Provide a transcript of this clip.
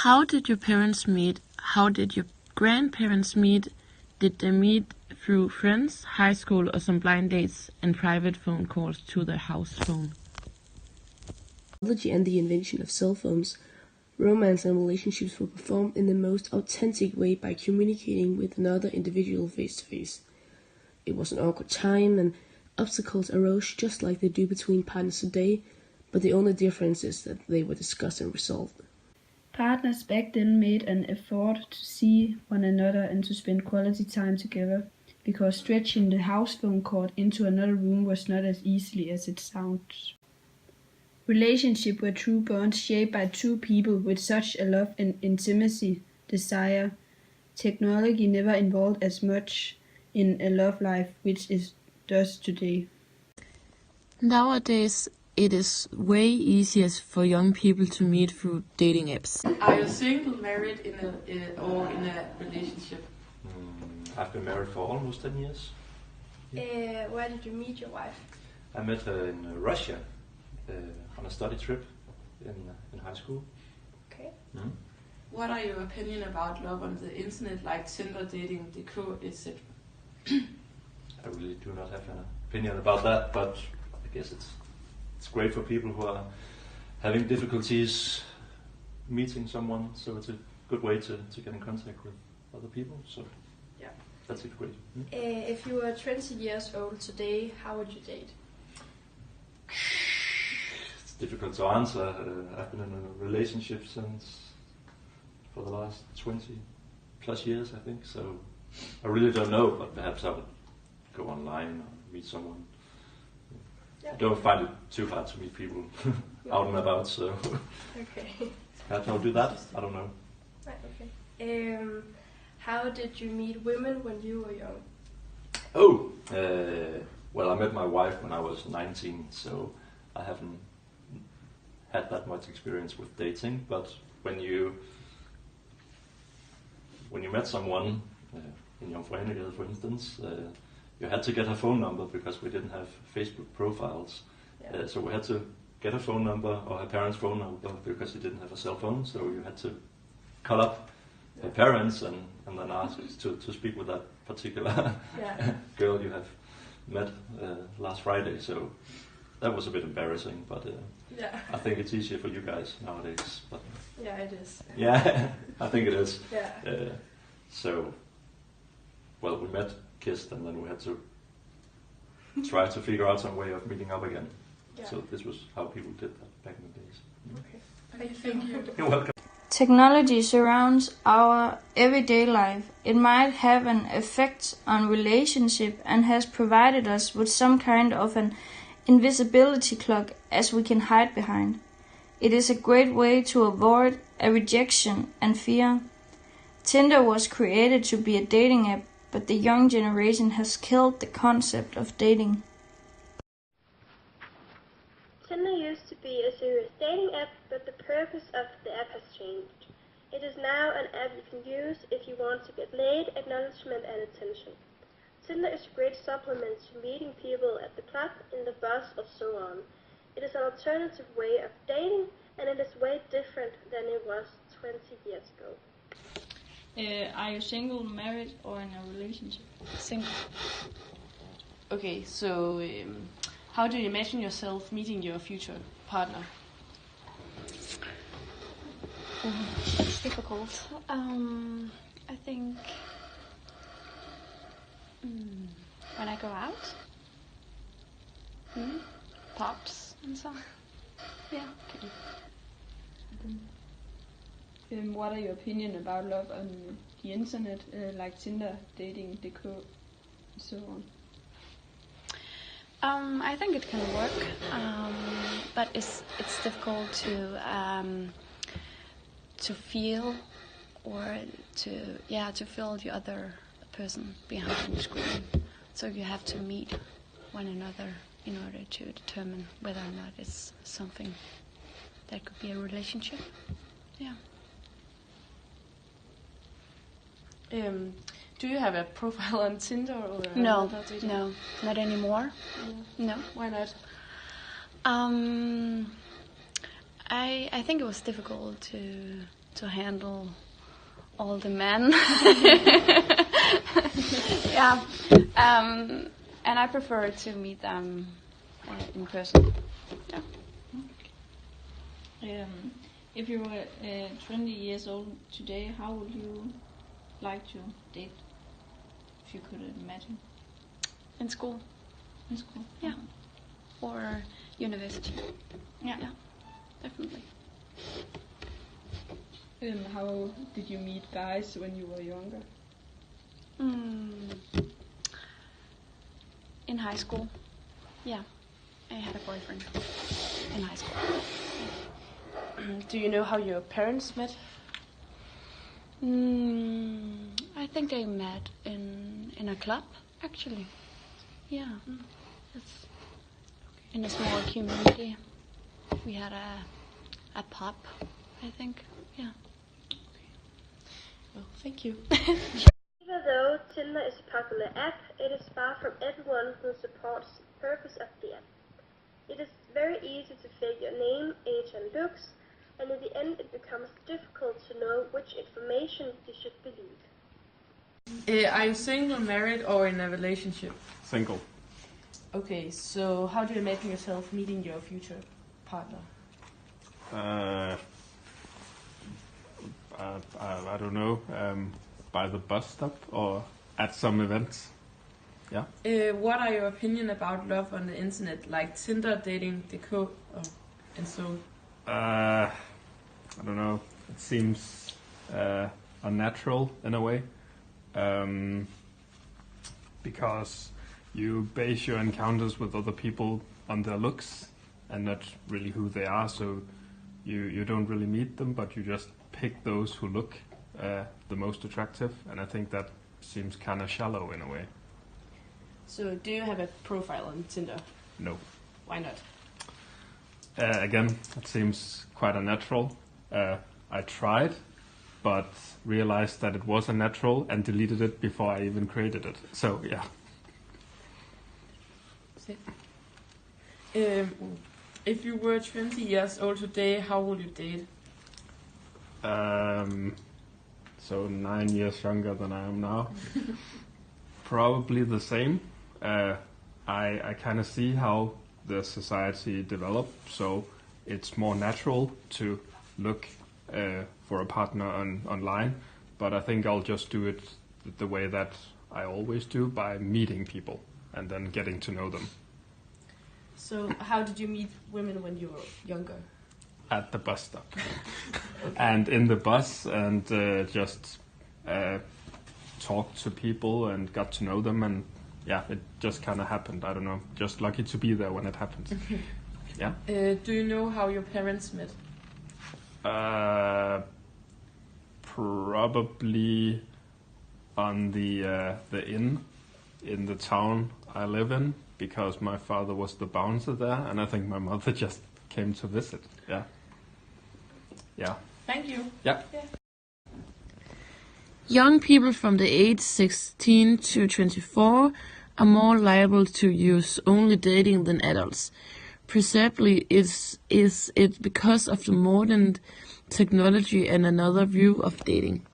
How did your parents meet? How did your grandparents meet? Did they meet through friends, high school, or some blind dates and private phone calls to their house phone? Technology and the invention of cell phones, romance and relationships were performed in the most authentic way by communicating with another individual face to face. It was an awkward time and obstacles arose just like they do between partners today, but the only difference is that they were discussed and resolved. Partners back then made an effort to see one another and to spend quality time together, because stretching the house phone cord into another room was not as easily as it sounds. Relationships were true bonds shaped by two people with such a love and intimacy, desire. Technology never involved as much in a love life which it does today. Nowadays, it is way easier for young people to meet through dating apps. Are you single, married, or in a relationship? I've been married for almost 10 years. Where did you meet your wife? I met her in Russia on a study trip in high school. Okay. Mm-hmm. What are your opinion about love on the internet, like Tinder, dating.dk, etc.? I really do not have an opinion about that, but I guess it's great for people who are having difficulties meeting someone, so it's a good way to get in contact with other people. So yeah, that's it, great. If you were 20 years old today, how would you date? It's difficult to answer. I've been in a relationship for the last 20 plus years, I think, so I really don't know, but perhaps I would go online or meet someone. I don't find it too hard to meet people out and about, so okay. perhaps I'll do that. I don't know. Right, okay. How did you meet women when you were young? Oh, well, I met my wife when I was 19, so I haven't had that much experience with dating. But when you met someone in Youngandtechnology, for instance, you had to get her phone number because we didn't have Facebook profiles. Yeah. So we had to get her phone number or her parents' phone number because she didn't have a cell phone. So you had to call up her parents and then ask to speak with that particular girl you have met last Friday. So that was a bit embarrassing, but I think it's easier for you guys nowadays. But yeah, it is. Yeah, I think it is. Yeah. So, well, we met, kissed, and then we had to try to figure out some way of meeting up again. Yeah. So this was how people did that back in the days. Okay. Thank you. You're welcome. Technology surrounds our everyday life. It might have an effect on relationship and has provided us with some kind of an invisibility cloak as we can hide behind. It is a great way to avoid a rejection and fear. Tinder was created to be a dating app, but the young generation has killed the concept of dating. Tinder used to be a serious dating app, but the purpose of the app has changed. It is now an app you can use if you want to get laid, acknowledgement and attention. Tinder is a great supplement to meeting people at the club, in the bus or so on. It is an alternative way of dating, and it is way different than it was 20 years ago. Are you single, married, or in a relationship? Single. Okay, so how do you imagine yourself meeting your future partner? It's difficult. I think when I go out, pubs and so on. Yeah. What are your opinion about love on the internet, like Tinder, dating.dk, and so on? I think it can work, but it's difficult to feel or to feel the other person behind the screen. So you have to meet one another in order to determine whether or not it's something that could be a relationship. Yeah. Do you have a profile on Tinder or No, not anymore. No. Why not? I think it was difficult to handle all the men. Yeah, and I prefer to meet them in person. Yeah. If you were 20 years old today, how would you like to date? If you could imagine. In school. In school. Yeah. Or university. Yeah. Yeah, definitely. How did you meet guys when you were younger? In high school. Yeah. I had a boyfriend in high school. Do you know how your parents met? I think they met in a club, actually. Yeah. It's in a small community. We had a pub, I think. Yeah. Well, thank you. Even though Tinder is a popular app, it is far from everyone who supports the purpose of the app. It is very easy to fake your name, age and looks, and in the end it becomes difficult to know which information you should believe. Are you single, married, or in a relationship? Single. Okay, so how do you imagine yourself meeting your future partner? I don't know, by the bus stop or at some events. Yeah. What are your opinion about love on the internet, like Tinder, dating.dk, and so? I don't know. It seems unnatural in a way, because you base your encounters with other people on their looks and not really who they are. So you don't really meet them, but you just pick those who look the most attractive. And I think that seems kind of shallow in a way. So do you have a profile on Tinder? No. Why not? Again, it seems quite unnatural. I tried, but realized that it was unnatural and deleted it before I even created it. So, yeah. If you were 20 years old today, how would you date? So 9 years younger than I am now. Probably the same. I kind of see how the society developed, so it's more natural to look for a partner online, but I think I'll just do it the way that I always do, by meeting people and then getting to know them. So how did you meet women when you were younger? At the bus stop. And in the bus, and just talked to people and got to know them, and yeah, it just kind of happened. I don't know, just lucky to be there when it happened. Yeah. Do you know how your parents met? Probably on the inn in the town I live in, because my father was the bouncer there, and I think my mother just came to visit. Yeah. Yeah. Thank you. Yeah. Young people from the age 16 to 24 are more liable to use only dating than adults. Presumably, is it because of the modern technology and another view of dating?